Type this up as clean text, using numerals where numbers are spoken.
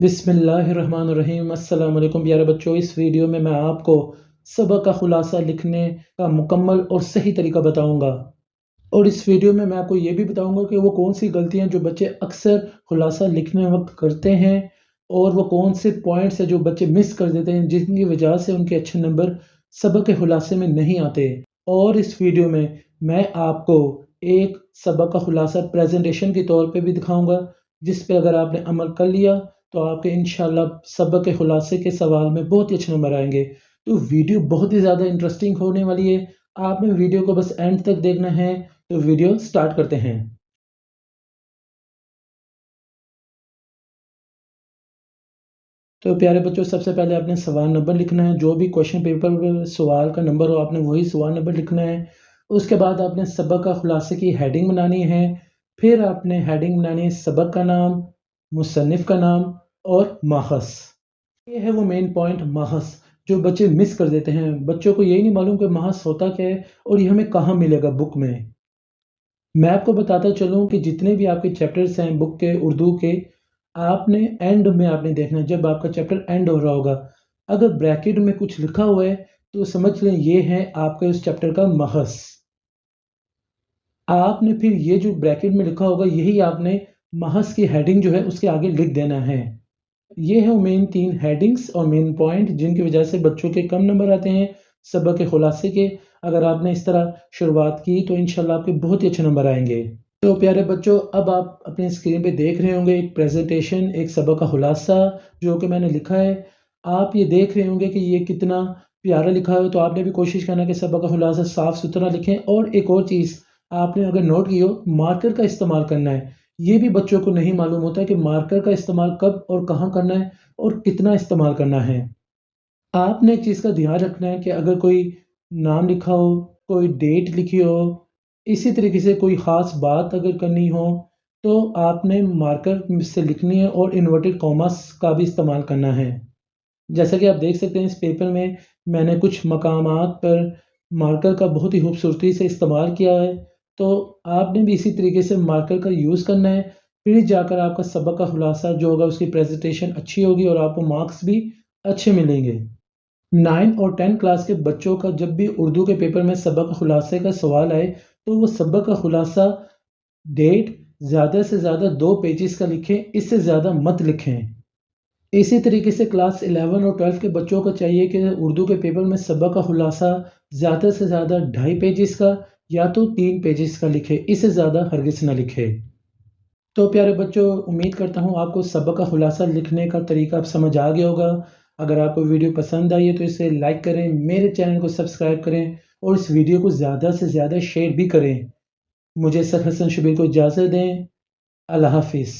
बिस्मिल्लाहिर्रहमानिर्रहीम। अस्सलाम वालेकुम प्यारे बच्चों। इस वीडियो में मैं आपको सबक का खुलासा लिखने का मुकम्मल और सही तरीका बताऊंगा। और इस वीडियो में मैं आपको ये भी बताऊंगा कि वो कौन सी गलतियां जो बच्चे अक्सर खुलासा लिखने वक्त करते हैं और वो कौन से पॉइंट्स हैं जो बच्चे मिस कर देते हैं जिनकी वजह से उनके अच्छे नंबर सबक के खुलासे में नहीं आते। और इस वीडियो में मैं आपको एक सबक का खुलासा प्रेजेंटेशन के तौर पे भी दिखाऊंगा, जिस पे अगर आपने अमल कर लिया तो आपके इंशाल्लाह सबक के खुलासे के सवाल में बहुत ही अच्छे नंबर आएंगे। तो वीडियो बहुत ही ज़्यादा इंटरेस्टिंग होने वाली है। आपने वीडियो को बस एंड तक देखना है। तो वीडियो स्टार्ट करते हैं। तो प्यारे बच्चों, सबसे पहले आपने सवाल नंबर लिखना है। जो भी क्वेश्चन पेपर में सवाल का नंबर हो आपने वही सवाल नंबर लिखना है। उसके बाद आपने सबक का खुलासे की हेडिंग बनानी है। फिर आपने हेडिंग बनानी है सबक का नाम, मुसन्निफ का नाम और माखस। ये है वो मेन पॉइंट माहस, जो बच्चे मिस कर देते हैं। बच्चों को यही नहीं मालूम कि माहस होता क्या है और ये हमें कहाँ मिलेगा बुक में। मैं आपको बताता चलूँ कि जितने भी आपके चैप्टर्स हैं बुक के उर्दू के, आपने एंड में आपने देखना है। जब आपका चैप्टर एंड हो रहा होगा, अगर ब्रैकेट में कुछ लिखा हुआ है तो समझ लें ये है आपके उस चैप्टर का महस। आपने फिर ये जो ब्रैकेट में लिखा होगा यही आपने महस की हेडिंग जो है उसके आगे लिख देना है। ये है मेन 3 हेडिंग्स और मेन पॉइंट जिनकी वजह से बच्चों के कम नंबर आते हैं सबक के खुलासे के। अगर आपने इस तरह शुरुआत की तो इंशाल्लाह आपके बहुत ही अच्छे नंबर आएंगे। तो प्यारे बच्चों, अब आप अपनी स्क्रीन पे देख रहे होंगे एक प्रेजेंटेशन, एक सबक का खुलासा जो कि मैंने लिखा है। आप ये देख रहे होंगे कि ये कितना प्यारा लिखा है। तो आपने भी कोशिश करना कि सबक का खुलासा साफ सुथरा लिखें। और एक और चीज़ आपने अगर नोट की हो, मार्कर का इस्तेमाल करना है। ये भी बच्चों को नहीं मालूम होता है कि मार्कर का इस्तेमाल कब और कहाँ करना है और कितना इस्तेमाल करना है। आपने एक चीज़ का ध्यान रखना है कि अगर कोई नाम लिखा हो, कोई डेट लिखी हो, इसी तरीके से कोई ख़ास बात अगर करनी हो, तो आपने मार्कर से लिखनी है और इन्वर्टेड कॉमास का भी इस्तेमाल करना है। जैसा कि आप देख सकते हैं इस पेपर में मैंने कुछ मकामात पर मार्कर का बहुत ही खूबसूरती से इस्तेमाल किया है। तो आपने भी इसी तरीके से मार्कर का यूज़ करना है। फिर जाकर आपका सबक का खुलासा जो होगा उसकी प्रेजेंटेशन अच्छी होगी और आपको मार्क्स भी अच्छे मिलेंगे। 9 और 10 क्लास के बच्चों का जब भी उर्दू के पेपर में सबक खुलासे का सवाल आए तो वो सबक का खुलासा डेट ज़्यादा से ज़्यादा 2 पेजेस का लिखें, इससे ज़्यादा मत लिखें। इसी तरीके से क्लास 11 और 12 के बच्चों को चाहिए कि उर्दू के पेपर में सबक का खुलासा ज़्यादा से ज़्यादा 2.5 पेजेस का या तो 3 पेजेस का लिखे, इससे ज़्यादा हरगिज़ ना लिखे। तो प्यारे बच्चों, उम्मीद करता हूँ आपको सबक का खुलासा लिखने का तरीका अब समझ आ गया होगा। अगर आपको वीडियो पसंद आई है तो इसे लाइक करें, मेरे चैनल को सब्सक्राइब करें और इस वीडियो को ज़्यादा से ज़्यादा शेयर भी करें। मुझे सर हसन शबीर को इजाज़त दें। अल्लाह हाफिज़।